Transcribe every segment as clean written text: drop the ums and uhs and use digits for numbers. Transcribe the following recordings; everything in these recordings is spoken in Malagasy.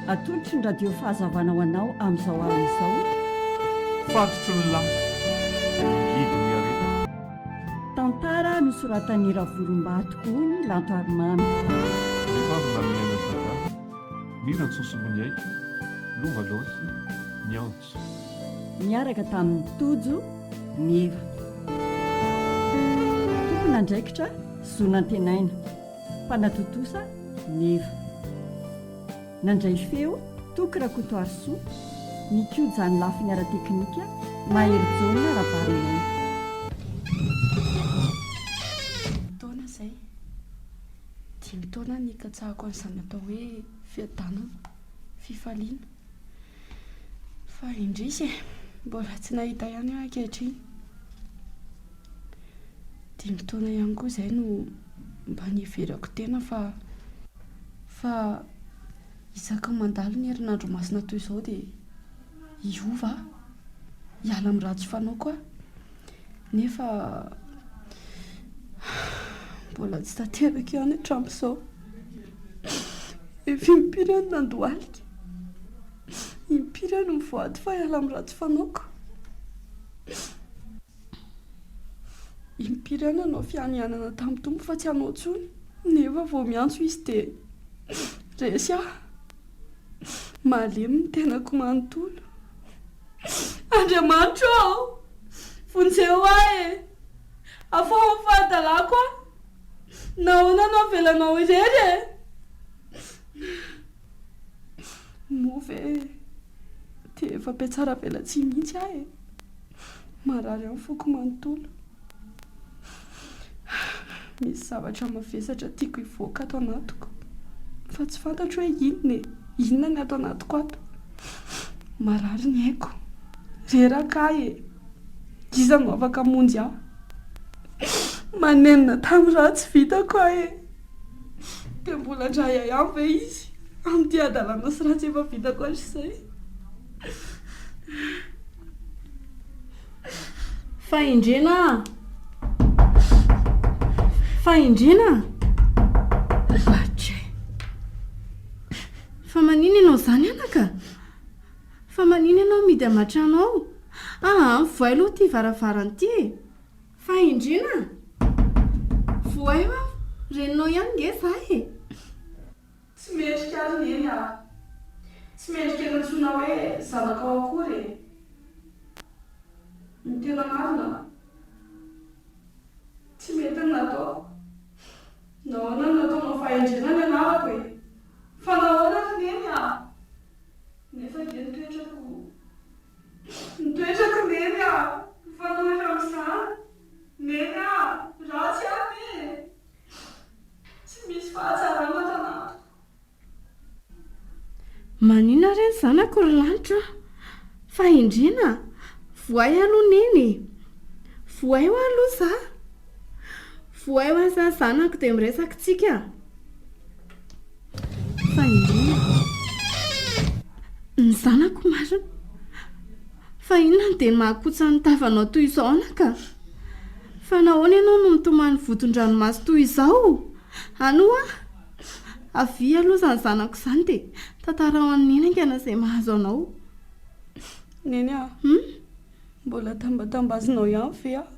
atolotry ny radio fahazavana ho anao amin'izao amin'izao. Fatotry ny lasa ngidy niaretana. Tantara nosoratan'ny Ravorombato ny Lanto Arimamy. Rehefa avy namiaina tantara miran-tsosomony aika lovalosy ny antso Miaraka tamin'ny tojo mira. Tompona andraikitra zonantenaina. Mpanatotosa mira. Nandray feo tokirakoto arsoa ny kiojany lafiny ara-teknika mahery jona rahabarinay. Taona izay 5 taona ny katsahako an'izany atao hoe fiadanana fifaliana fa indrisy mbola tsy nahita ihany aho ankehitriny. 5 taona ihany koa izay no mba niverako tena fa Hiezaka mandalo ny herinandro masina toy izao dia iova hiala amin'ny ratsy fanaoko aho nefa mbola tsy tanteraka ihany hatramin'izao efa impirany nandohalika impirany mivoady fa hiala amin'ny ratsy fanaoko impirany anao fianianana tamin'ny tompo fa tsy hanao tsony nefa vao miantso izy dia resy aho malemy ny tenako manontolo. Andriamanitro aho vonjeo ahy afa fahadalako aho nahoana no avelanao irery move dia efa be tsara vela tsy mihitsy ahy marary amin'ny foko manontolo. Misy zavatra mavesatra tiako hivoaka ato anatiko fa tsy fantatro hoe inona ny ato anatiko ato. Marary ny haiko rehatra iza no afaka monjy aho manenina tamin'ny raha tsy vitako ahy dia mbola ndray ihany ve izy amin'ity adalana sy raha tsy efa vitako azy izay. Faindrina fa manino ianao zany anaka? Fa manino ianao midy amatranao? Voay aloha ty varavaranty e. Faindrina voay va reninao ihany nge zahy e. Tsy mendrika azy neny aho tsy mendrika nantsona hoe zanakao akory ny tena marina tsy mety ny natao nahoana ny nataonao fahendrena ny anarako e fa nahoana ny neny aho nefa dia nitoetrako neny aho fanohitra amin'izany neny aho ratsy ahy tsy misy fahatsarana tanàto. Manina reny zanako ry lanitra faindrina voay aloha neny voay ho aloha za voay ho aza zanako dia miresaka tsika faindrina ny zanako marina fa inona dia mahakotsa ny tavanao toy izao anaka fa nahoana ianao no mitomany voton-dranomasy toy izao anoa avy aloha zany zanako izany dia tantara ho an'ny nenangana izay mahazo anao. Neny aho mbola tambatambazinao ihany ve aho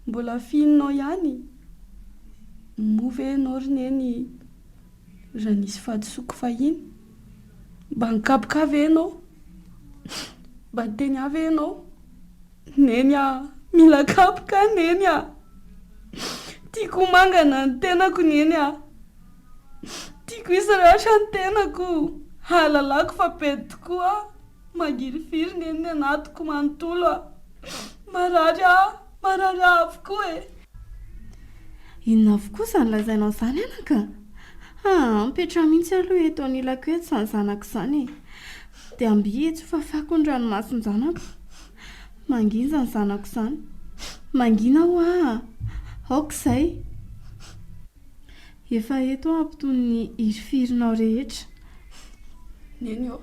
mbola fihinao ihany move ianao ry neny raha nisy fadisoko fahiny mba nikapoka ve ianao mba teny avy ianao neny aho mila kapoka neny aho tiako mangana ny tenako neny aho tiako isy rehetra ny tenako halalako fa pety tokoa magirifiry neny ny anatiko manontolo aho marary avokoa e. Inona avokoa izany lazainao izany anaka? Mipetra mihitsy aloha eto anilako eto izany zanako izany e dia amby etso fafako ny ranomasiny zanako mangina izany zanako izany mangina ho aoka izay efa eto ampitony ny hirifirinao rehetra. Neny eo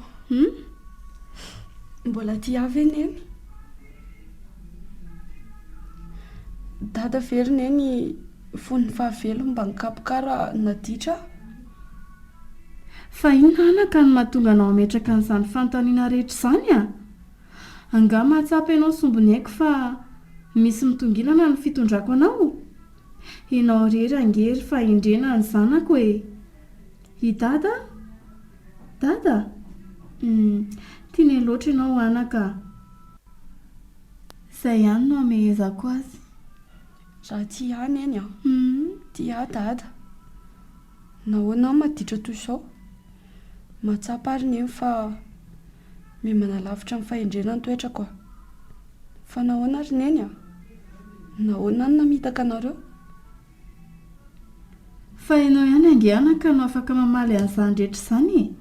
mbola ty avy neny dada very neny fony fahavelo mba nikapokara naditra Fa inona anaka no mahatonga anao ametraka an'izany fanontaniana rehetra izany a? Anga mahatsapa ianao sombony haiko fa misy mitongilana ny fitondrako anao. Ianao rery angery fa indrena ny zanako e. I dada? Dada? Tiany loatra ianao anaka. Izay ihany no amehezako azy. Raha ty ihany eny a. Ty dada. Nahoana maditra toy izao? Mahatsapa ary ny fa me manalavitra ny fahendrena ny toetrako. Fa nahoana ary neny a? Nahoana ny namitaka anareo? Fa ianao ihany angeanaka no afaka mamaly an'izany rehetra izany.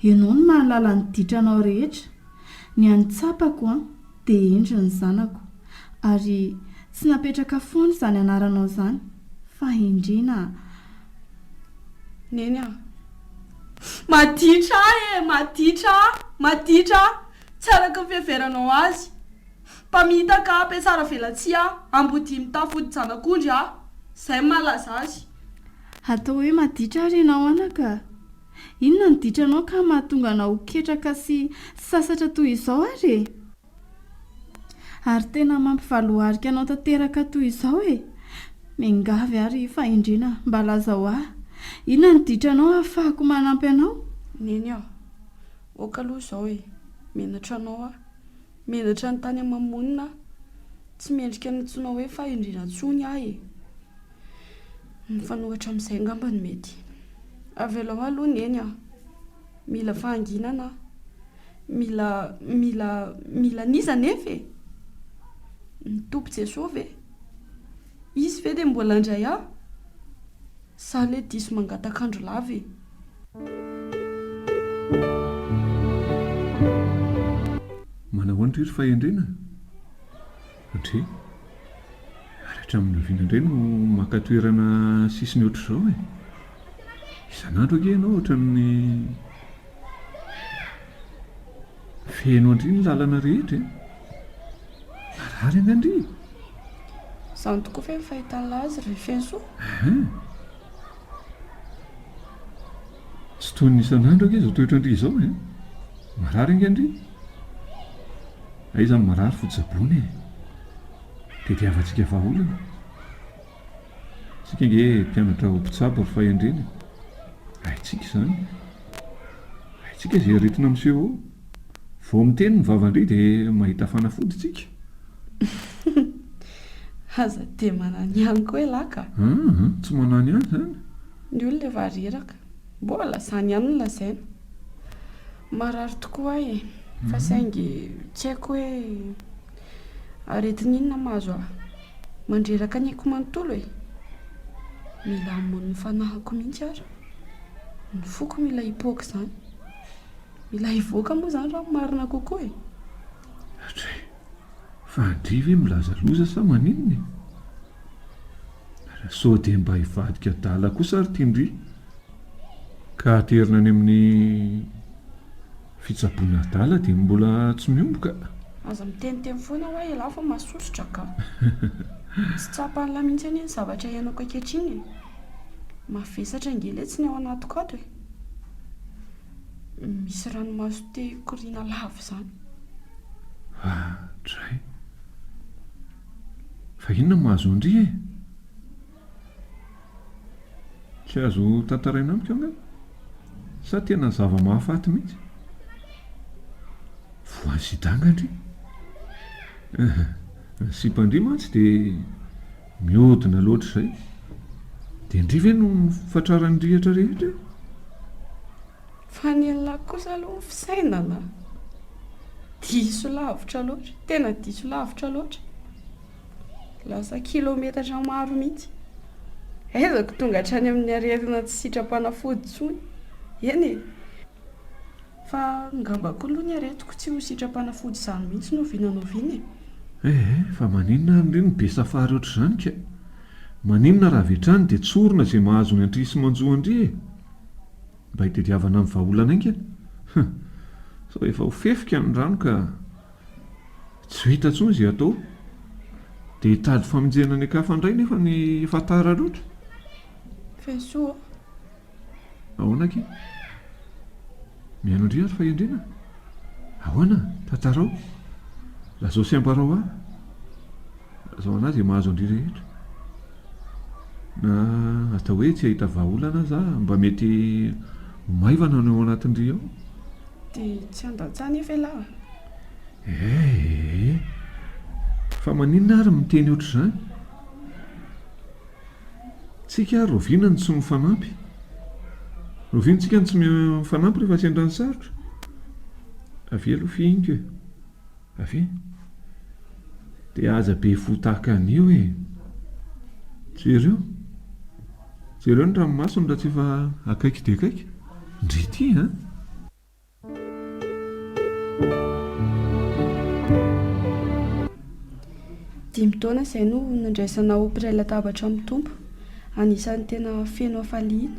Ianao no mahalala ny ditranao rehetra. Ny antsapako dia endry ny zanako. Ary tsy napetraka foana izany anaranao izany. Fa indrina. Neny a. Maditra maditra. Tsaraka ny fiheveranao azy. Mpamitaka ampiasara velatsia ambody mitafody zanak'ondry a. Izay malaza azy. Atao hoe maditra ary ianao anaka. Inona ny ditranao ka mahatonga anao ketraka sy sasatra toy izao ary? Ary tena mampivaloarika anao tanteraka toy izao e. Mengavy ary fahendrena mba lazao ahy. Inona ny ditranao ahafahako manampy anao? Neny a. Oka aloha izao e. Menatra anao a. Menatra ny tany amamonina. Tsy mendrika ny tsonao hoe fahendrena tsony ahy e. Mifanohitra amin'izay ngamba ny mety. Avelao aloha neny a. Mila fahanginana. Mila niza nefa. Ny tompo Jesosy ve? Izy ve dia mbola indray a? Sa le diso mangatakandro lava e. Manahoana iry fahendrena? Satria hatramin'ny viana indray no makatoerana sisiny ohatr'izao e. Isan'andro ake ianao ohatran'ny feno andry ny lalana rehetra e. Marary angandry. Izany tokoa fe fahitana azy rehefa fenso. Tsy toy ny isan'andro ake izao toetrandry izao e. Marary angandry. Aiza marary fotsabony e. Tediavantsika vahaolana. Tsika nge mpianatra ho mpitsabo ry fahendrena. Haitsika izany. Haitsika izay aretina miseho ao. Vao miteny ny vavandry dia mahita fanafody tsika. Aza dia manany ihany koa elaka. Tsy manany ihany izany. Ny olona efa reraka. Mbola izany ihany no lazaina. Marary tokoa e. Fa saingy tsy haiko hoe aretina inona mahazo aho. Mandreraka ny haiko manontolo e. Mila hamono ny fanahiko mihitsy ary. Ny foko mila hipoaka izany. Mila hivoaka moa izany raha marina kokoa e. Hatray. Fa andrivy milaza loza sa maninona e. Sao dia mba hivadika dala kosa ary tindry. Ka aterina any amin'ny fitsaboana dala dia mbola tsy miomboka. Aza miteniteny foana hoe ela fa masosotra ka. Tsy tsapany lamitsy any ny zavatra ianako ankehitriny e. Mavesatra ngely tsy ny ao anatiko ato e. Misy ranomaso te koriana lava izany. Hatray. Fa inona mahazo andry e? Tsy azo tantaraina amiko angamba. Sa tena zava-mahafaty mihitsy. Voasidanga andry. Sy mpandry mantsy dia mihodina loatra izay. Dia indry ve no fatrarany rehatra rehetra? Fa ny elonako kosa aloha ny fisainana. Diso lavitra loatra. Tena diso lavitra loatra. Lasa kilometatra maro mihitsy. Ezako tonga hatrany amin'ny aretina tsy sitrapanafody tsony. Eny e. Fa ngambako aloha ny aretiko tsy ho sitrapanafody izany mihitsy noviana e. Fa maninona ary ny be safary ohatr'izany ka? Maninona raha vetrany dia tsorina izay mahazo ny andry sy manjoa andry e. Mba hitadiavana amin'ny vahaolana aingana. Sao efa ho fefika ny rano ka tsy hita intsony izay atao. Dia hitady famonjena ny akafa indray nefa ny efa tara loatra. Fensoa. Ahoana ke? mihaino indray ary fahendrena ahoana tantarao lazao sy ambarao aho lazao anazy e mahazo andry rehetra na atao hoe tsy ahita vahaolana za mba mety maivana no ao anatin'ndry ao dia tsy andatsany efa lahy fa maninona ary miteny ohatr' izany tsika ary roviana ny tsy mifanampy roviantsika ny tsy mifanampy rehefa tsy andrany sarotra avy aloha fihiniko e avy dia aza be fo tahaka an'io e jereo ny ranomasony raha tsy efa akaiky dia akaiky ndry ty a dimy taona izay no nandraisana ompiray latabatra amin'ny tompo anisan'ny tena feno hafaliana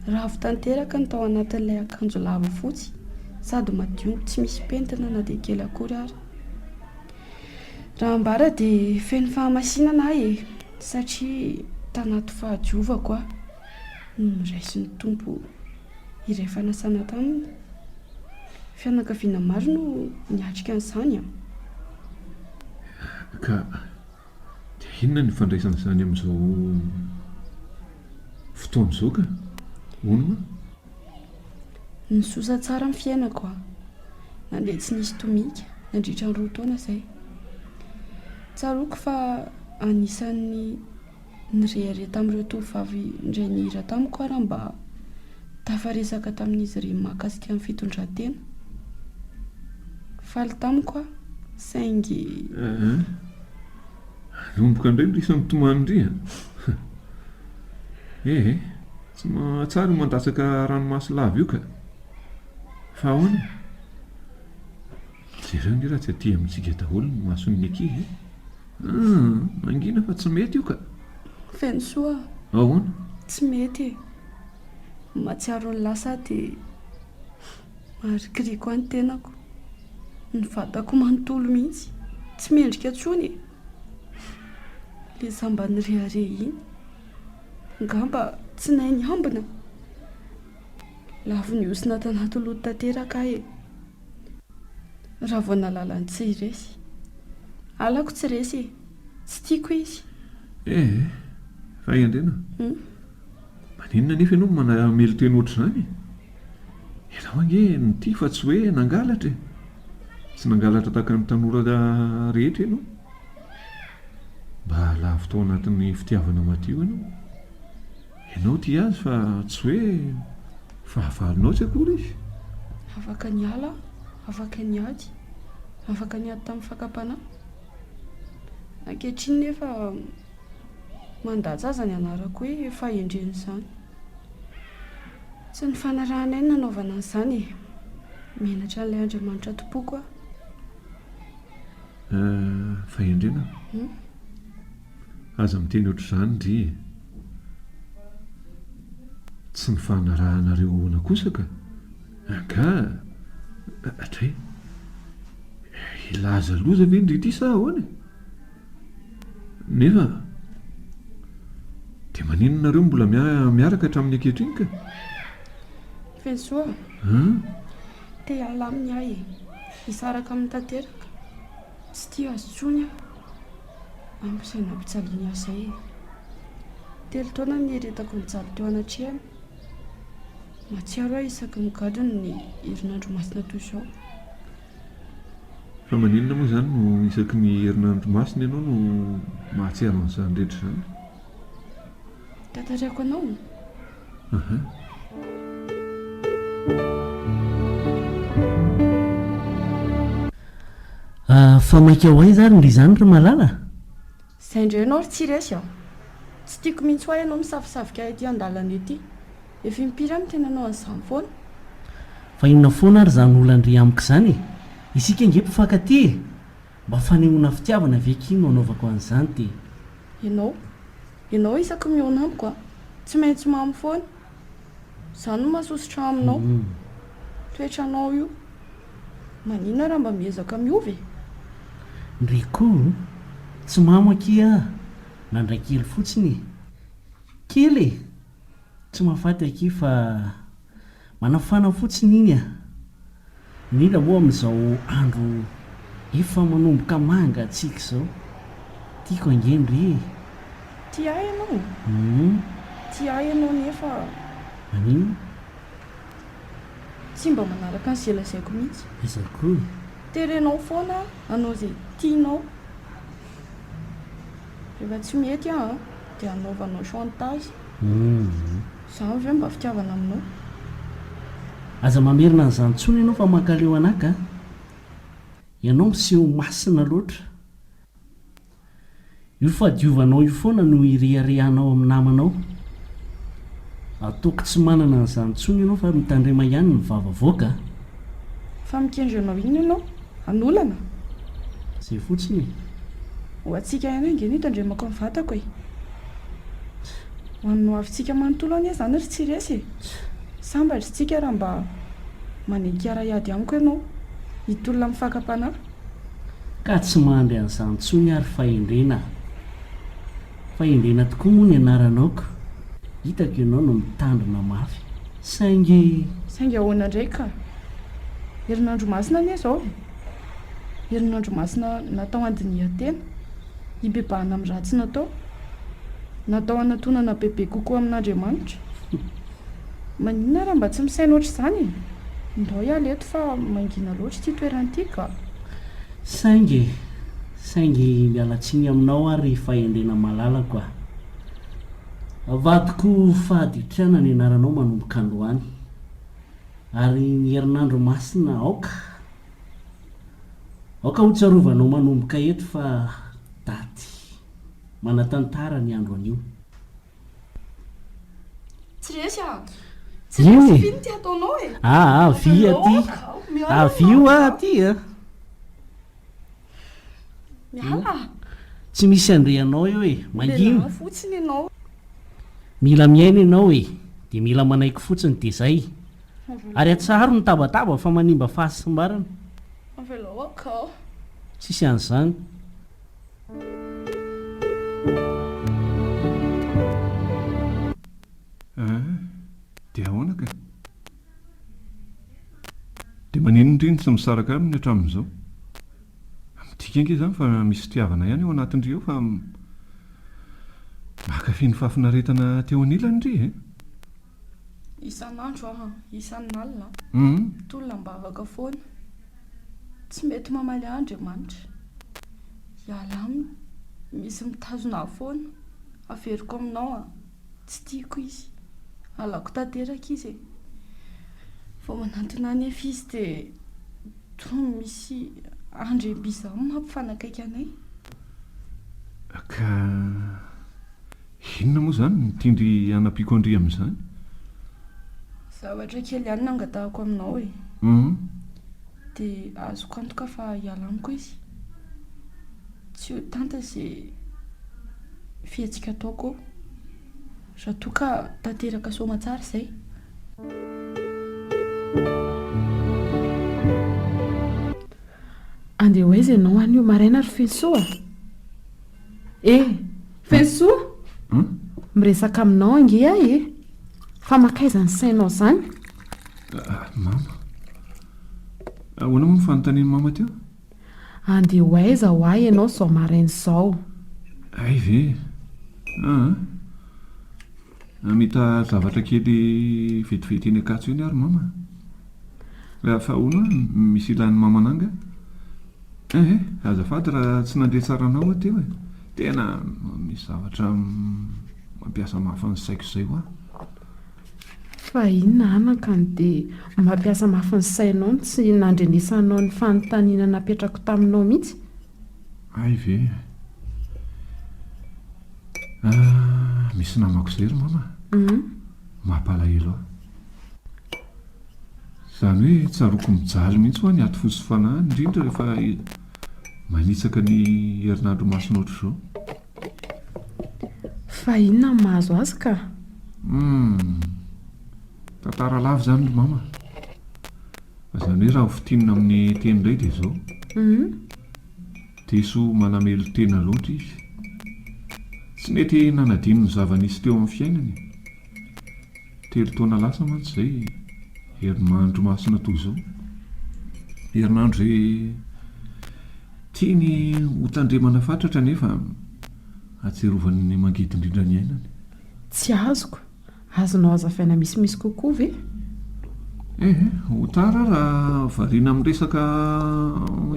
raha avy tanteraka ny tao anatin'ilay akanjo lava fotsy sady madio tsy misy pentina na dia kely akory ary raha ambara dia feno fahamasinana ahy e satria tanaty fahadiovako aho niraisin'ny tompo iray fanasana taminy fianakaviana maro no niatrika an'izany a ka dia inona ny fandraisana izany amin'izao fotoana izao ka onona nisosa tsara amin'ny fiainako a nandeha tsy nisy tomika nandritra ny 2 taona izay tsaroako fa anisan'ny nirehireta amin'ireo tovovavy indray nihira tamiko raha mba tafaresaka tamin'izy ireny mahakasika amin'ny fitondran-tena faly tamiko a saingy nomboka indray ny risan'ny tomanindry tsy mahatsara mandatsaka ranomasy lava io ka fa ahoana jereo ny raha tsy aty amintsika daholo ny mason'ny ankizy mangina fa tsy mety io ka feno soa ahoana tsy mety matsiaro ny lasa dia marikiriko any tenako ny vatako manontolo mihitsy tsy mendrika tsony le samba nirehare iny ngamba tsy nahy ny ambina lavo ny osina tanaty loto tanteraka ahy raha vao nalalany tsy iresy alako tsy resy tsy tiako izy fa iandrena maninona nefa ianao manamelo teny ohatr'izany ianao ange nyty fa tsy hoe nangalatra tsy nangalatra tahaka ny tanora rehetra ianao mba lavo tao anatin'ny fitiavana matio ianao ty azy fa tsy hoe fahavalonao tsy akory izy afaka ny ala afaka ny ady afaka ny ady tamin'ny fakapana ankehitriny nefa mandatsy aza ny anarako hoe fahendreny izany tsy ny fanarahana eny nanaovana an'izany menatra n'ilay andriamanitra tompoko a fahendrena aza miteny ohatr'izany ndry tsy ny fanarahanareo ahoana kosa ka anga atray ilaza loza ve ndry ity sa ahoana nefa dia maninonareo mbola miaraka hatramin'ny ankehitriny ka fensoa te hiala amin'ny ahy hisaraka amin'ny tanteraka tsy tia azo tsony a ampisaina mpitsaliany asay 3 taona nieretako nijaly teo anatrehana matsiaro aho isaky migadiny ny herinandro masina toy izao fa maninona moa izany no isaky ny herinandro masina ianao no mahatsiaro an'izany rehetra izany tantarako anao fa mainka ho ay zany ry zany ry malala izay indray ianao ry tsy resy aho tsy tiako mihitsy ho ay ianao misavosavoka ety an-dalana ety efa impiry amin'ny tena anao an'izany foana fa inona foana ary zany olandry amiko izany isika nge mpifankaty mba fanehoana fitiavana vekiny no anaovako an'izany ty ianao isaky miona amiko a tsy maintsy mamy foana izany no mahasosotra aminao toetranao io maninona raha mba miezaka miovy ndry koa tsy mamo aky a nandray kely fotsiny kely tsy mahafaty aky fa manafana fotsiny iny a Indrindra moa amin'izao andro efa manomboka manga atsika izao. Tiako angendry. Ty ahy ianao. Ty ahy ianao nefa Anino? tsy mba manaraka ny zelazaiko mihitsy. Izako. Terenao foana anao izay tianao. Rehefa tsy mety aho dia anaovanao chantage. Izany ve mba fitiavana aminao? Aza mamerina an'izany tsony ianao fa mankaleo anaka. Ianao miseho masina loatra. Io fadiovanao io foana no ireharehanao amin'ny namanao. Ataoko tsy manana an'izany tsony ianao fa mitandrema ihany ny vavavoaka. Fa mikendry anao iny ianao anolana. Izay fotsiny. Ho antsika ihany ange ny tandremako ny vatako e. Ho anao avintsika manontolo anie izany ry tsy resy e. Sambatra tsika raha mba manenkiara iady amiko ianao hitolona amin'ny fakam-panahy. Ka tsy mandry an'izany tsony ary fahendrena. Fahendrena tokoa moa ny anaranaoko. Hitako ianao no mitandrina mafy. Saingy ahoana indray ka? Herinandro masina anie izao. Herinandro masina natao andinihan-tena. Hibebahana amin'ny ratsy natao. Natao hanatonana bebe kokoa amin'Andriamanitra. Maninona raha mba tsy misaina ohatr'izany? Ndao iah leto fa mangina loatra ity toerana ity ka. Saingy mialatsiny aminao ary fahendrena malalako aho. Avadiko fahaditrana ny anaranao manomboka androany. Ary ny herinandro masina aoka ho tsarovanao manomboka eto fa daty manatantara ny andro anio. Tsy resy ah. Tsy resy finy ty ataonao e. Vy aty. Vy io aty a. Miala. Tsy misy andreanao io e. Mangino. Fotsiny ianao. Mila miaina ianao e. Dia mila manaiky fotsiny dia izay. Ary atsaro ny tabataba fa manimba fahasimbarana. Avelao akao. Tsisy an'izany. Dia ahoana ka? Dia manino indrindra tsy misaraka aminy hatramin'izao? Midika ange izany fa misy fitiavana ihany eo anatin'ireo fa mankafy ny fahafinaretana teo anilany ry e? Isan'andro isan'ny alina. Tolona mba afaka foana. Tsy mety mamaly Andriamanitra. Hiala aminy. Misy mitazona foana. Averiko aminao tsy tiako izy. Alako tanteraka izy e. Vao manantona any efa izy dia toa misy andrem-bisa mampifanakaiky anay. Ka inona moa izany ny tindry hanampiako andry amin'izany? Zavatra kely ihany nangatahako aminao e. Dia azoko antoka fa hiala amiko izy. Tsy ho tanta izay fihetsika ataoko. Raha toa ka tanteraka soamantsara izay. Andeha ho aiza ianao anio maraina ry Fisoa? Fisoa? Miresaka aminao ange ahy e. Fa makaiza ny sainao izany? Mama. Ahoana moa ny fanontaniany mama teo? Andeha ho aiza ho ahy ianao izao maraina izao? Ay ve? Mita zavatra kely vetivety eny akatso eny ary mama. Fa hono misy ilan'ny mamananga? Azafady raha tsy nandeha tsara anao aho teo e. Tena misy zavatra mampiasa mafy ny saiko izay ho aho. Fa inona anaka ny dia mampiasa mafy ny sainao tsy nandrenesanao ny fanontaniana napetrako taminao mihitsy? Ay ve? Misy namako izay ry mama. Mampalahelo aho. Izany hoe tsaroako mijaly mihitsy ho any ato fosy fanahy indrindra rehefa manitsaka ny herinandro masina ohatr'izao. Fa inona ny mahazo azy ka? Tantara lava izany ry mama. Izany hoe raha ho fitinina amin'ny teny indray dia izao. Teso manamelo tena loatra izy. Tsy mety nanadino ny zava-misy teo amin'ny fiainany. 3 taona lasa mantsy izay herinandro masina toy izao. herinandro izay tiany hotandremana fatratra nefa atserovany mangidy indrindra ny ainany. Tsy azoko. Azonao azafaina misimisy kokoa ve? Ho tara raha variana amin'ny resaka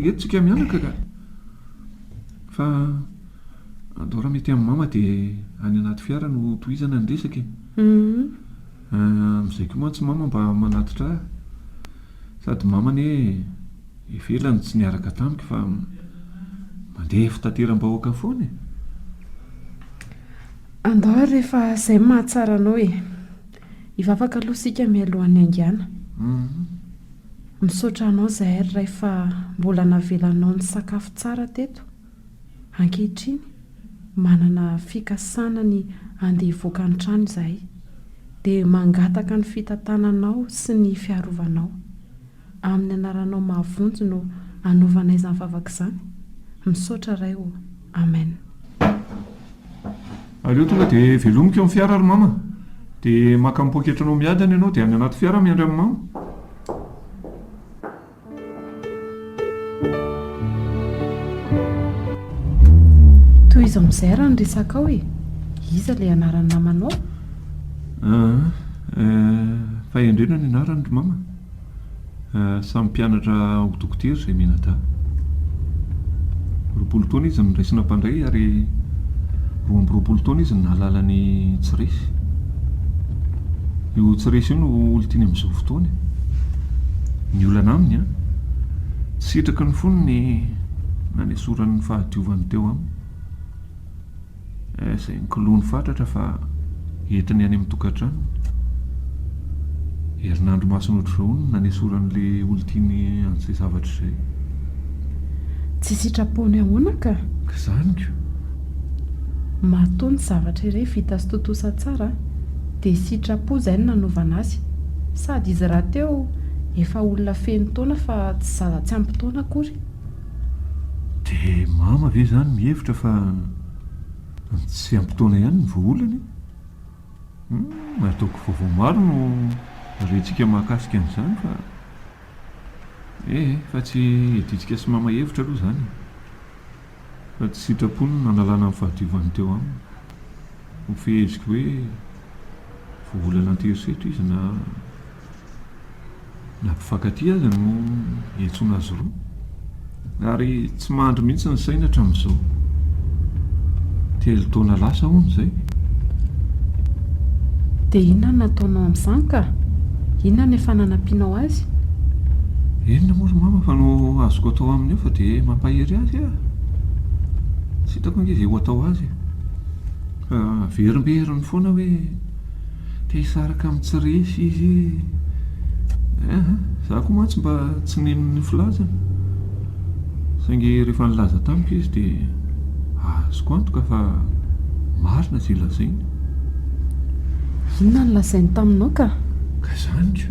entsika mianaka ka. Fa andao raha mety amin'ny mama dia any anaty fiara no tohizana ny resaka. Amin'izay koa mantsy mama mba manatitra ahy. Sady mama ne ivelany tsy niaraka tamiko fa mandeha fitateram-bahoaka foana. Andao rehefa izay mahatsara anao e. Hivavaka aloha sika mialohan'ny angana. Misaotra anao zahay rehefa mbola navelanao ny sakafo tsara teto. Ankehitriny manana fikasanany andeha hivoaka ny trano izahay. Dia mangataka ny fitantananao sy ny fiarovanao. Amin'ny anaranao mahavonjy no anaovana izany vavaka izany. Misaotra ray o. Amen. Aleo tonga dia velomiko eo amin'ny fiara ry mama. Dia maka mipoketranao miadana ianao dia any anaty fiara miandry amin'ny mama. Toy izy amin'izay raha ny resaka e. Iza ilay anaran'ny namanao? Fahendrena ny anarany ry mama. Samy mpianatra ho dokotera izay menada. 20 taona izy no raisina mpandray ary 20 taona izy no nahalala ny tsiresy. Io tsiresy io no olon-tiany amin'izao fotoana. Ny olana aminy tsy sitraka ny fonony nanesorany fahadiovany teo aminy. Izay nikolony fatratra fa entiny any amin'ny tokantrano. Herinandro masina ohatr'izao no nanesoran'ilay olon-tiany an'izay zavatra izay. Tsy sitrapony ahoana ka? Izany ko. Matoa ny zavatra iray vita sy totosa tsara dia sitrapo izay no nanaovana azy. Sady izy raha teo efa olona feno taona fa tsy zaza tsy ampy taona akory. Dia mama ve izany mihevitra fa tsy ampy taona ihany ny voaolany? Ataoko vaovao maro no rentsika mahakasika an'izany fa fa tsy editsika sy mama hevitra aloha izany. Fa tsy sitrapony no nanalana amin'ny fahadiovany teo aminy. Ho fehezika hoe voaolana an-terisetra izy na mpifankatia azy no hiantsoana azy roa. Ary tsy mahandro mihitsy ny saina hatramin'izao. 3 taona lasa hono izay. Dia inona no nataonao amin'izany ka? Inona no efa nanampianao azy? Enona moa ry mama fa no azoko atao aminy eo fa dia mampahery azy aho. Tsy hitako ange izay ho atao azy. Fa verimberiny foana hoe te hisaraka amin'ny tsiresy izy. Za koa mantsy mba tsy nenony filazana. Saingy rehefa nilaza tamiko izy dia azoko antoka fa marina izay lazainy. Inona no lazainy taminao ka? Ka izany ko.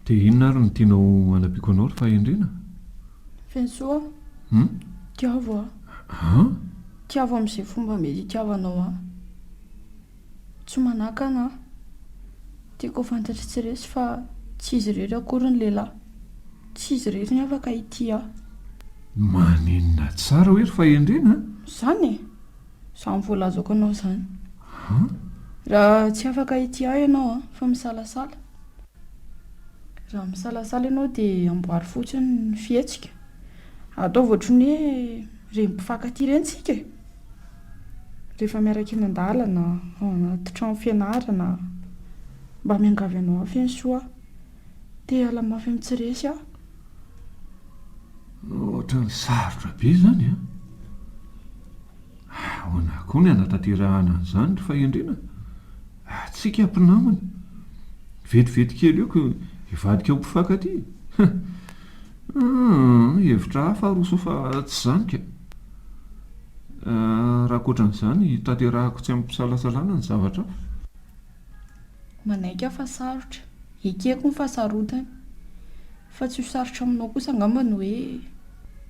Dia inona ary no tianao hanampiako anao ry fahendrena? Fiansoa. Tiavo tiavo amin'izay fomba mety hitiavanao ahy. Tsy manaka ana. Tiako fantatra tsiresy fa tsy izy rehetra akory ny lehilahy. Tsy izy rehetra ny afaka ity ahy. Maninona tsara hoe ry fahendrena? Izany e. Izany voalazako anao izany. Raha tsy afaka ity ahy ianao fa misalasala. Raha misalasala ianao dia amboary fotsiny ny fihetsika. Atao ohatrany hoe rem-mpifankatia ireny tsika. Rehefa miaraka eny an-dalana, ao anaty trano fianarana, mba miangavy anao fiansoa. Dia ala mafy amin'ny tsiresy aho. Ohatrany sarotra be izany a. Ahoana koa ny hanatanterahana an'izany ry fahendrena? Tsika mpinamana. Vetivety kely eo ko hivadika ho mpifankatia. Hevitra hafa aroso fa tsy izany ka. Raha ankoatran'izany tanterahako tsy amin'ny mpisalasalana ny zavatra. Manaika fa sarotra. Ekeko ny fahasarotany. Fa tsy ho sarotra aminao kosa angamba ny hoe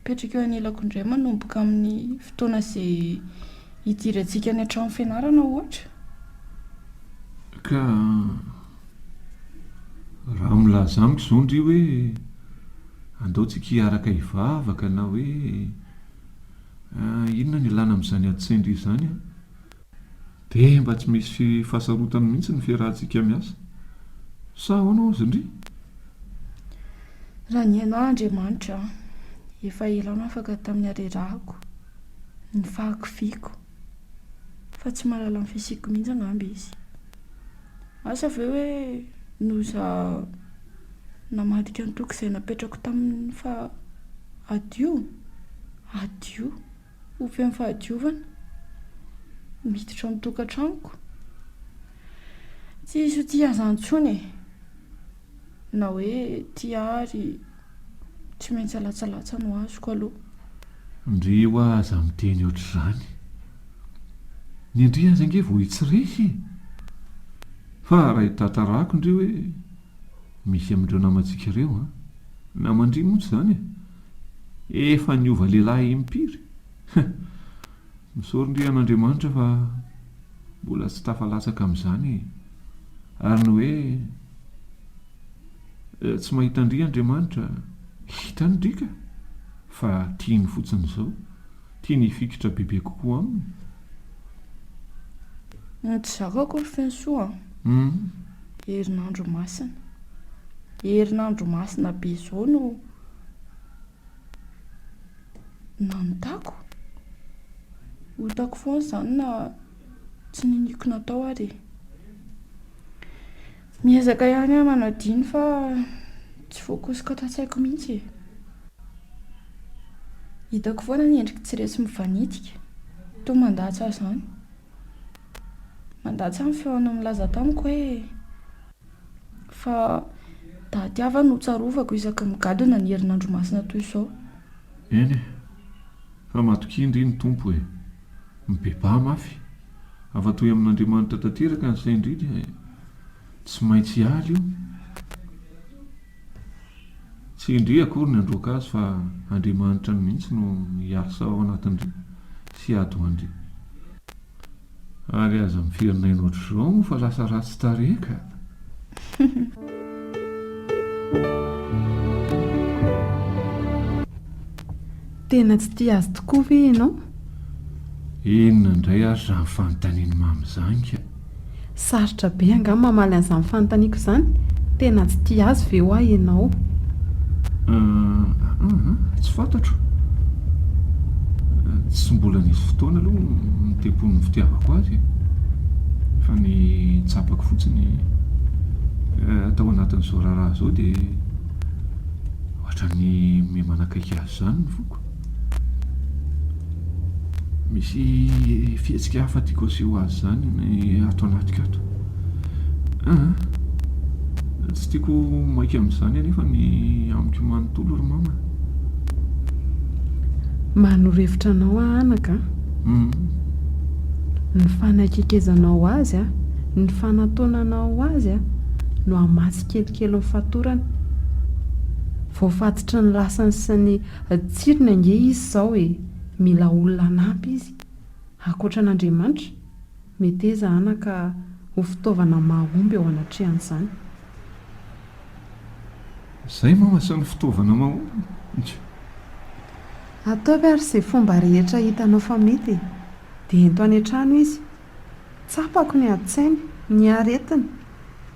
petraka eo anilako indray manomboka amin'ny fotoana izay hidirantsika any an-trano fianarana ohatra. Ka milaza amiko izao ndry hoe andaontsika hiaraka hivavaka na hoe inona ny ilana amin'izany antsendry izany a dia mba tsy misy fahasarotana mihitsy ny fiarahantsika miasa sa ahoana ozy ndry raha ny ianao Andriamanitra efa ela afaka tamin'ny arerahako ny fahakifiako fa tsy mahalala amin'ny fisiko mihitsy angamba izy asa ve hoe noza namadika ny toky izay napetrako tamin'ny fa adio ho feny fahadiovana miditra amin'ny tokantranoko tsy iso tia azantsony na hoe tiary tsy maintsy alatsalatsa no azoko aloha ndry ho aza miteny ohatr'izany ny ndry aza nge vo hitsiresy fa raha hitantarako ndry hoe misy amin'ireo namantsika ireo namandry motsy izany efa niova lehilahy impiry misorindry an'Andriamanitra fa mbola tsy tafalatsaka amin'izany ary ny hoe tsy mahita ndry Andriamanitra hita ny drika fa tiany fotsiny izao tiany hifikitra bebe kokoa aminy tsy zakako ry fensoa herinandro masina be izao no nanontako hotako foana izany na tsy niniko natao ary miezaka ihany aho manadiny fa tsy voakosika ato an-tsaiko mihitsy hitako foana ny endrika tsy resy mivanitika toa mandatsy aho izany mandatsy amin'ny feona milaza tamiko hoe fa dahatiava no tsarovako isaka migadona ny herinandro masina toy izao eny fa matokindry ny tompo hoe mibeba mafy afa-toy amin'Andriamanitra tanteraka ny saindriny tsy maintsy aly io tsy indry akory ny androaka azy fa Andriamanitra ny mihitsy no hiasa ao anatin'indry sy ady ho andry ary aza miferinay ohatr'izao fa lasa ratsy tareka tena tsy tia azy tokoa ve ianao inona indray ary raha nyfanontaniany mamizanka sarotra be anga mamaly an'izany fanontaniako izany tena tsy tia azy ve ho ahy ianao tsy fantatro tsy mbola nisy fotoana aloha mitepony ny fitiavako azy fa ny tsapako fotsiny atao anatin'izao raharaha izao dia ohatran'ny memanakaiky azy izany ny foko misy fihetsika hafa tiako aseho azy izany ny ato anatika ato tsy tiako maika amin'izany anefa ny amiko manontolo ry mama manorevitra anao anaka ny fanakekezanao azy ny fanataonanao azy no amatsy kelikely ny fatorany voafatitra ny lasany sy ny tsirony ange izy izao mila olona anampy izy akoatra an'Andriamanitra mety eza anaka ho fitaovana mahomby ao anatrehan'izany izay mama sy ny fitaovana mahomby ataovy ary izay fomba rehetra hitanao fa mety dia ento any an-trano izy tsapako ny an-tsainy ny aretina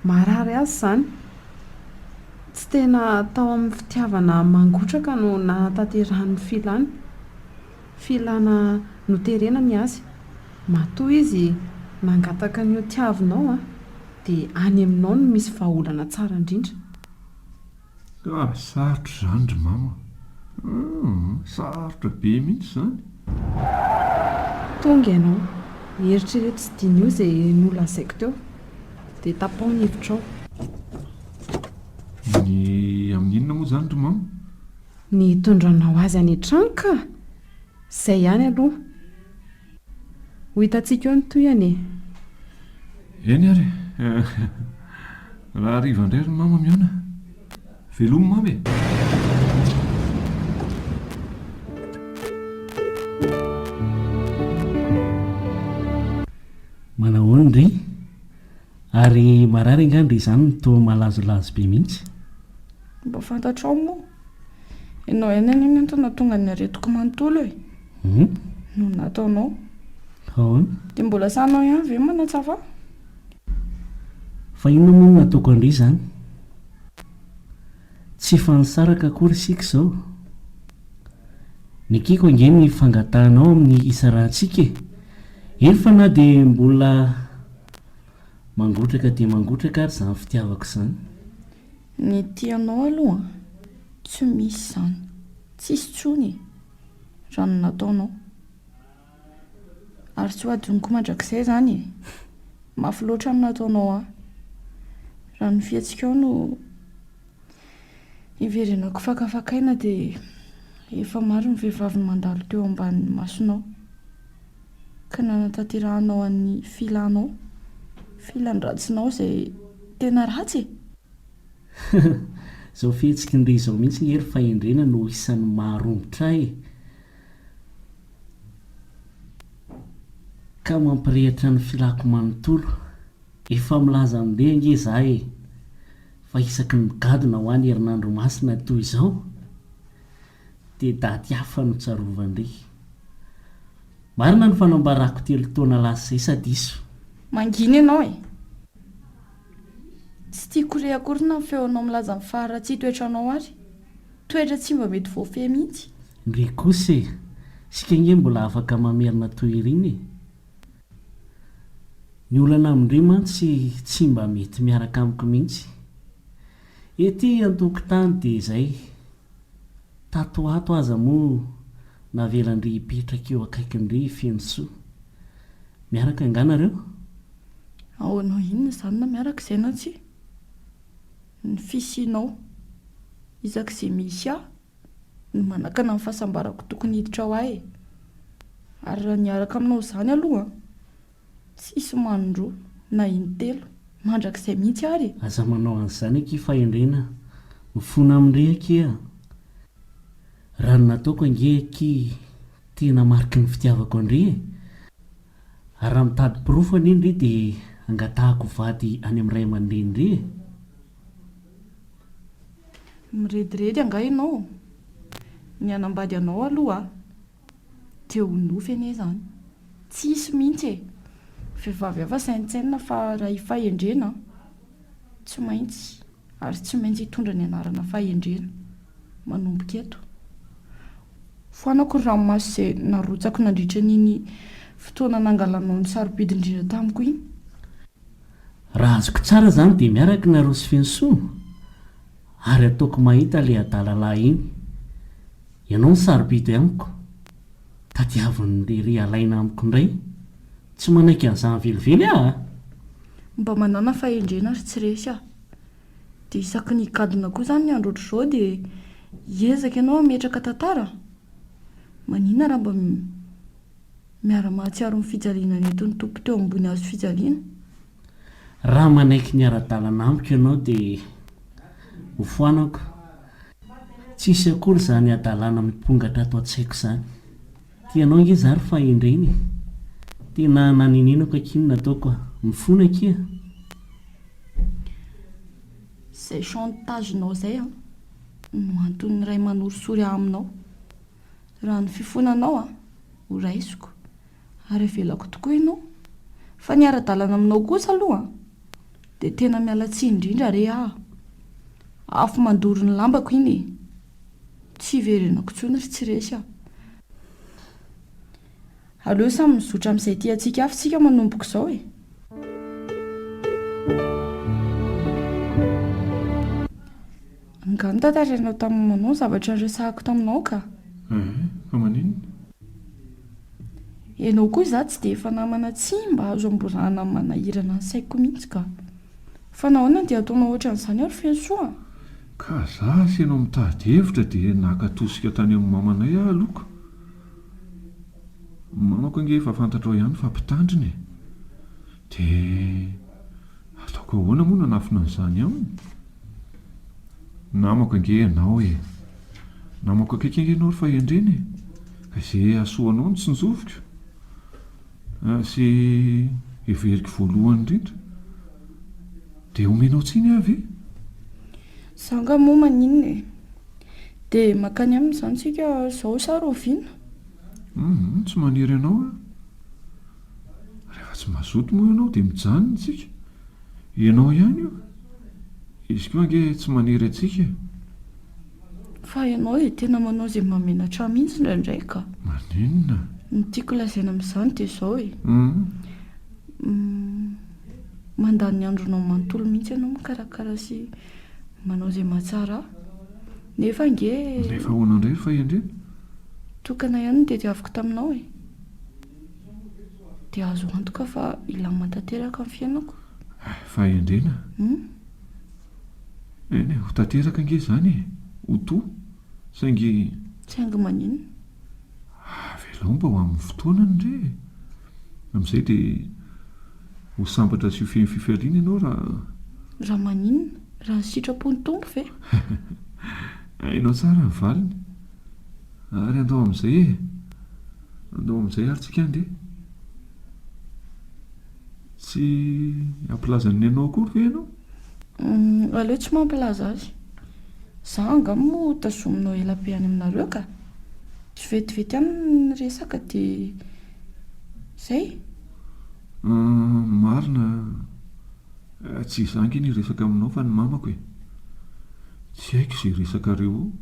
marary azy izany tsy tena tao amin'ny fitiavana mangotraka no nanatanterahany filana noterenany azy matoa izy nangataka ny tiavinao dia any aminao no misy vahaolana tsara indrindra sarotra izany ry mama sarotra be mihitsy izany tonga ianao eritrrehetra tsy diny io izay nolazaiko teo dia tapao ny hevitrao ny amin'inona moa izany ry mama ny tondranao azy any an-trano ka izay ihany aloha ho hitantsika eo ny toyany eny ary raha hariva indray ry mama miona velomy mamy manahoana indray ary marary angandry izany no toa malazolazo be mihitsy Mba fantatrao moa. Ianao eny ny antona tonga ny aretiko manontolo e. No nataonao. Dia mbola sanao ihany ve manatsava? Fa inona moa nataoko andry izany? Tsy fanisaraka akory isika izao. Ny kiko ange ny fangatahanao amin'ny isarantsika e. Eny fa na dia mbola mangotraka dia mangotraka ary izany fitiavako izany. Ny tianao aloha tsy misy izany. Tsisy tsony raha no nataonao. Ary tsy ho adinoko mandrakizay izany e. Mafy loatra no nataonao aho. Raha ny fiantsika ao no iverenako fakafakaina dia efa maro ny vehivavy mandalo teo ambanin'ny masonao. Ka nanatanterahanao an'ny filanao. Filan-dratsinao izay tena ratsy. Izao fihetsika Indray izao mihitsy ny ery fahendrena no isan'ny maharombotra e. Ka mampirehitra ny filako manontolo. Efa milaza amin'ilay ange izahay fa isaky ny gadona ho any herinandro masina toy izao dia daty hafa no tsarovandray. Marina ny fanambarako 3 taona lasa izay sady iso. Mangina ianao e. Tsy tiako re akorina ny feonao milaza ny faharatsy toetranao ary. Toetra tsy mba mety voafehy mihitsy. Ndre kosa e, sika nge mbola afaka mamerina toy ireny e. Ny olana amindray mantsy tsy mba mety miaraka amiko mihitsy. Ety antokotany dia izay. Tatoato aza moa navelandry hipetraka eo akaikindry fenosoa. Miaraka anganareo? Ahoanao inona izany na miaraka izay na tsy? Ny fisianao izak'izay misy aho no manakana amin'ny fahasambarako tokony hiditra ho ahy. Ary raha niaraka aminao izany aloha tsisy manondroa na intelo mandrakizay mihitsy ary. Aza manao an'izany aky fahendrena mifona amindray aky a. Raha ny nataoko ange aky tena mariky ny fitiavako andray e. Ary raha mitady pirofany indray dia angatahako vady any amin'ny ray aman-dreny indray e. Mirediredy anga ianao. Ny anambady anao aloha dia ho nofy anie izany. Tsisy mihitsy e. Vehivavy hafa saintsaina fa raha fahendrena tsy maintsy ary tsy maintsy hitondra ny anarana fahendrena manomboka eto. Foanako ranomasy izay narotsako nandritra n'iny fotoana nangalanao ny sarobidy indrindra tamiko iny. Raha azoko tsara izany dia miaraka nareo sy fensoa ary ataoko mahita ilay adalalahy iny. Ianao ny sarobidy amiko. Tadiavin'ilay ry alaina amiko indray. Tsy manaiky an'izany velively aho. Mba manana fahendrena ary tsy resy aho. Dia isaky ny gadona koa izany ny andro ohatr'izao dia hiezaka ianao ametraka tantara. Manina raha mba miara-mahatsiaro ny fijaliana ny eto ny tompo teo ambony hazo fijaliana. Raha manaiky ny ara-dalana amiko ianao dia ho foanako. Tsisy akory izany adalana mipongatra ato an-tsaiko izany. Tianao nge zary fahendreny. Tena naninenako akiny nataoko mifona aky a. Izay chantagenao izay no antony iray manorosory aminao. Raha ny fifonanao ho raisiko ary avelako tokoa ianao. Fa ny ara-dalana aminao kosa aloha dia tena mialatsy indrindra re aho. Afo mandoro ny lambako iny. Tsy verenako tsony ry tsy resy aho. Aleo samy mizotra amin'izay tiantsika avy tsika manomboko izao e. Angano tantarainao tamin'ny manao zavatra resahako taminao ka. Fa maninona? Ianao koa izaho tsy dia efa namana tsy mba azo amborana manahirana ny saiko mihitsy ka. Fa nahoana dia ataonao ohatran'izany ary fensoa. Ka za sy ianao mitady hevitra dia nakatosika tany amin'ny mamanay aho aloka. Mamako ange efa fantatrao ihany fa mpitandriny. Dia ataoko ahoana moa nanafina an'izany aminy? Namako ange ianao e. Namako akaiky ange ianao ry fahendreny e. Ka izay asoanao no tsy nizoviko. Sy everiko voalohany indrindra. Dia omenao tsiny avy e? Sanga moa maninona e. Dia makany aminy izany tsika izao sa roviana. Tsy maniry ianao a. Rehefa tsy mazoto moa ianao dia mijanona tsika. Ianao ihany io. Izy koa ange tsy maniry atsika. Fa ianao e tena manao izay mamenatra mihitsy indraindray ka. Maninona? Ny tiako lazaina amin'izany dia izao e. Mandany andronao manontolo mihitsy ianao mikarakara sy manao izay mahatsara. Nefa hoana indray fa endrena. Tokana ihany dia tiaviko taminao e. Dia azo antoka fa ilany mantanteraka amin'ny fiainako. Fa endrena. Eny ho tanteraka ange izany e. Ho to saingy maninona. Velao mba ho amin'ny fotoanany indray. Amin'izay dia ho sambatra sy ho fehiny fifaliana ianao raha maninona. Raha ny sitrapony tompo ve? Hainao tsara ny valiny. Ary andao amin'izay ary tsika andeha. Tsy ampilazany ianao akory ve ianao? Aleo tsy mampilaza azy. Za angamba moa tazominao ela be any aminareo ka. Tsy vetivety any resaka dia izay. Marina. Tsy izangy ny resaka aminao fa ny mamako e. Tsy haiko izay resaka reo.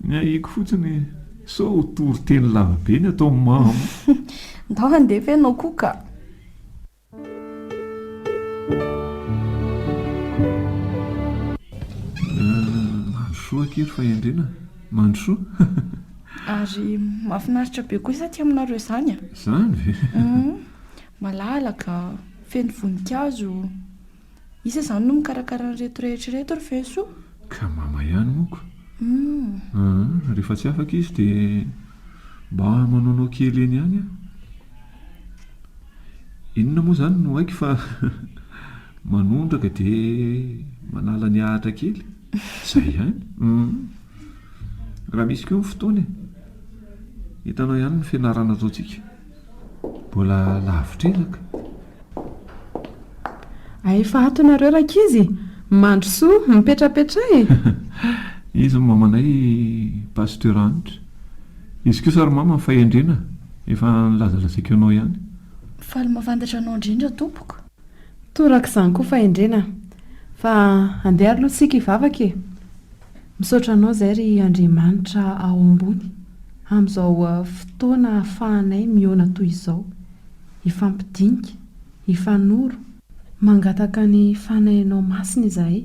Ny ahiko fotsiny sao ho tory teny lava be ny atao mamo. Ndao handefa ianao koa ka. Mandrosoa akery fa endrena. Mandrosoa. Ary mahafinaritra be koa satria aminareo izany a. Izany ve? Malalaka, feno voninkazo. Isa izany no mikarakara nyreto rehetrareto ry fesoa. Ka mama ihany moko. Rehefa tsy afaka izy dia mba manaonao kely eny ihany a. Inona moa izany no haiko fa manondraka dia manala ny ahatra kely. Izay ihany. Raha misy koa ny fotoana hitanao ihany ny fianarana ataontsika. Mbola lavitra elaka. Efa atonareo rakizy. Mandrosoa mipetrapetra e. Izy ny mamanay pasteur anitra. Izy koa sary mama fahendrena. Efa nilazalazaiko ianao ihany. Faly mafantatra anao indrindra tompoko. Toraka izany koa fahendrena. Fa andeha aloha sika hivavaka e. Misaotra anao izay ry Andriamanitra ao ambony. Amin'izao fotoana ahafahanay miona toy izao. Hifampidinika, hifanoro, mangataka ny fanahinao masina izahay.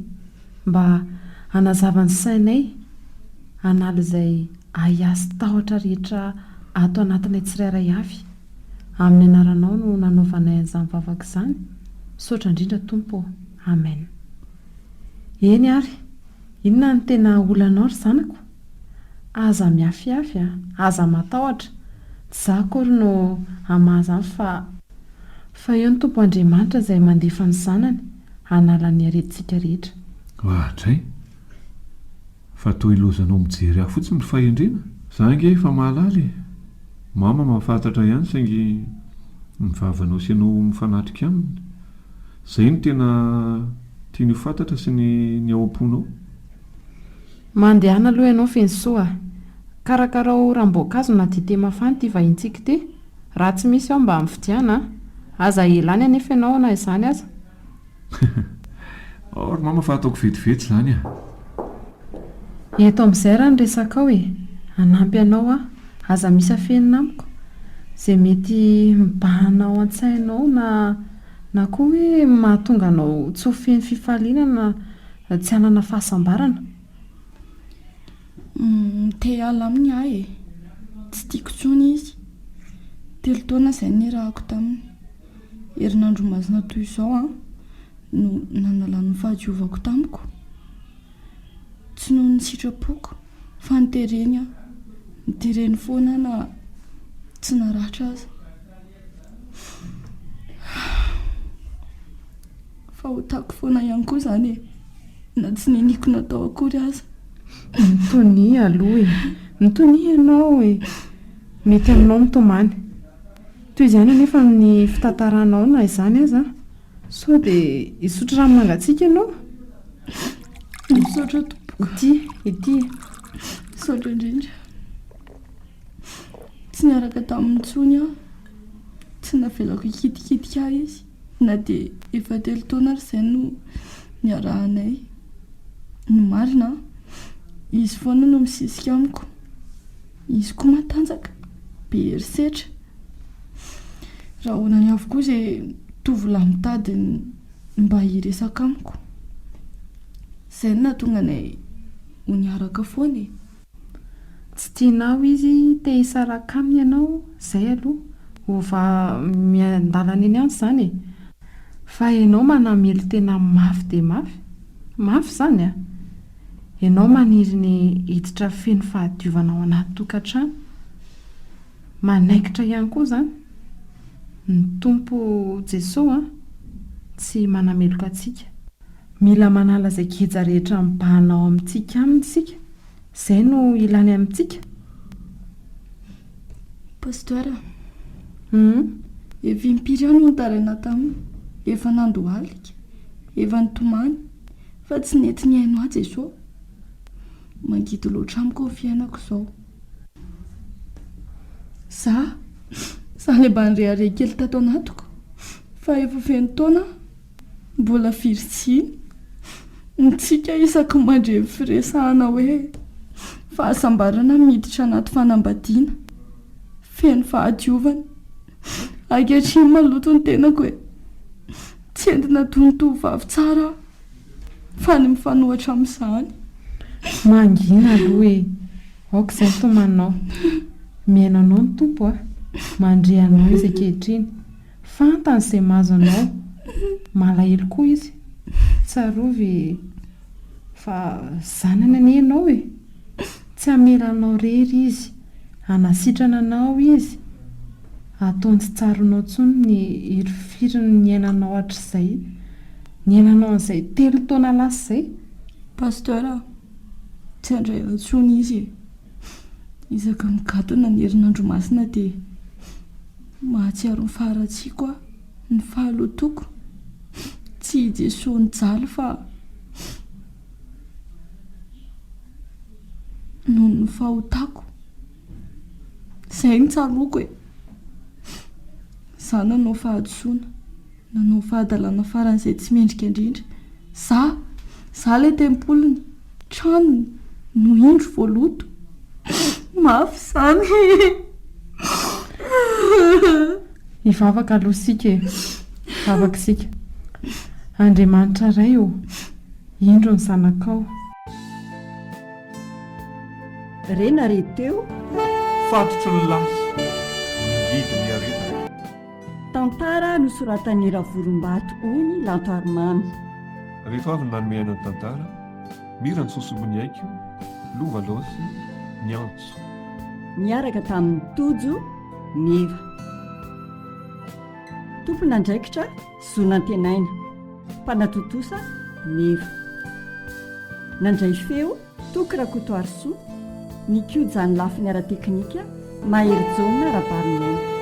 Mba hanazava ny sainay, hanala izay ahiasy tahotra rehetra ato anatinay tsirairay avy. Amin'ny anaranao no nanaovanay an'izany vavaka izany. Misaotra indrindra tompo. Amen. Eny ary, inona ny tena olanao ry zanako? Aza miafiafy a, aza matahotra. Tsy za akory no hamahazany fa eo ny tompo Andriamanitra izay mandefa ny zanany hanala ny aretintsika rehetra. Hatray. Fa toa ilozanao mijery aho fotsiny ny fahendrena. Za ange efa mahalala. Mama mahafantatra ihany saingy mivavanao sy ianao mifanatrika aminy. Izay no tena tiany ho fantatra sy ny ao am-ponao. Mandehana aloha ianao fensoa. Karakarao ranom-boankazo na dite mafana ity vahintsika ity. Raha tsy misy ao mba mividiana. Aza elany anefa ianao na izany aza. Or mama fa ataoko vetivety izany a. Eto amin'izay raha ny resaka ao e. Hanampy ianao a. Aza misy afenina amiko. Izay mety mibahanao an-tsainao na koa hoe mahatonga anao tsy ho feny fifaliana na tsy hanana fahasambarana. Te ala aminy ahy e. Tsy tiako tsony izy. 3 taona izay nirahako taminy. Herinandro mazina toy izao no nanalany fahadiovako tamiko. Tsy noho ny sitrapoko fa nitereny foana na tsy naratra aza. Fa hotako foana ihany koa izany e. Na tsy niniko natao akory aza. Mitony aloha e. Mitony ianao e. Mety aminao mitomany. Toy izany anefa ny fitantaranao na izany aza. So dia isotro rano mangatsiaka ianao. Misaotra tompoko. Ity Misaotra indrindra. Tsy niaraka tamin'ny tsony aho. Tsy navelako hikitikitika izy. Na dia efa 3 taona ary izay no niarahanay. Ny marina, izy foana no misisika amiko. Izy koa matanjaka, be herisetra. Raha onany avokoa izay tovolahy mitady mba hiresaka amiko. Izay no nahatonga anay ho niaraka foana e. tsy tianao izy te hisaraka aminy ianao, izay aloha ova miandalana eny ihany izany e. Fa ianao manamely tena mafy dia mafy izany a. Ianao maniry ny hiditra feno fahadiovana ao anaty tokantrano. Manaikitra ihany koa izany ny tompo Jesosy tsy manameloka antsika. Mila manala izay kija rehetra mibahanao amintsika aminy isika. Izay no ilany amintsika. Pasteur, efa impiry aho no notaraina taminy. Efa nando alika, efa nitomany, fa tsy nety ny haino ahy Jesosy. Mangidy loatra amiko ny fiainako izao. Za le mba nirehare kely tato anatiko, fa efa feno taona mbola firitsiny. Ntsika isaky mandre firesahana hoe fahasambarana miditra anaty fanambadiana, feno fahadiovana. Ankehitriny maloto ny tenako hoe tsy entina tovovavy tsara fa ny mifanohitra amin'izany. Mangina aloha e. Aoka izay tomanao. Miainanao ny tompo a. Mandre anao izy ankehitriny. Fantany izay mahazo anao. Malahelo koa izy. Tsarovy fa zanany anie ianao e. Tsy amelanao rery izy. Anasitrana anao izy. Ataony tsy tsaronao tsony ny hirifiriny ny iainanao hatr'izay. Ny iainanao an'izay 3 taona lasa izay. Pasteur, tsy handray antsony izy e. Hiezaka mikatona ny herinandro masina dia mahatsiaro ny faharatsiako aho, ny fahalotoko. Tsy Jesosy nijaly fa noho ny fahotako. Izay ny tsaroko e. Za nanao fahadisoana, nanao fahadalana faran'izay tsy mendrika indrindra. Za le tempolony, tranony, no indro voaloto. Mafy izany. Hivavaka aloha sika e. Vavaka sika. Andriamanitra ray o. Indro ny zanakao. Rena re teo Fatotry ny lasa ngidy niaretana. tantara nosoratan'ny Ravorom-bato ony Lantoarimamy. Rehefa avy nanome aina ny tantara, mira ny sosobony aiko, lova losy, ny antso. Niaraka tamin'ny tojo meva. Tompona andraikitra zonantenaina. Mpanatotosa meva. Nandray feo tokirakotoarisoa. Ny kiojany lafiny ara-teknika mahery jona rabarinaina.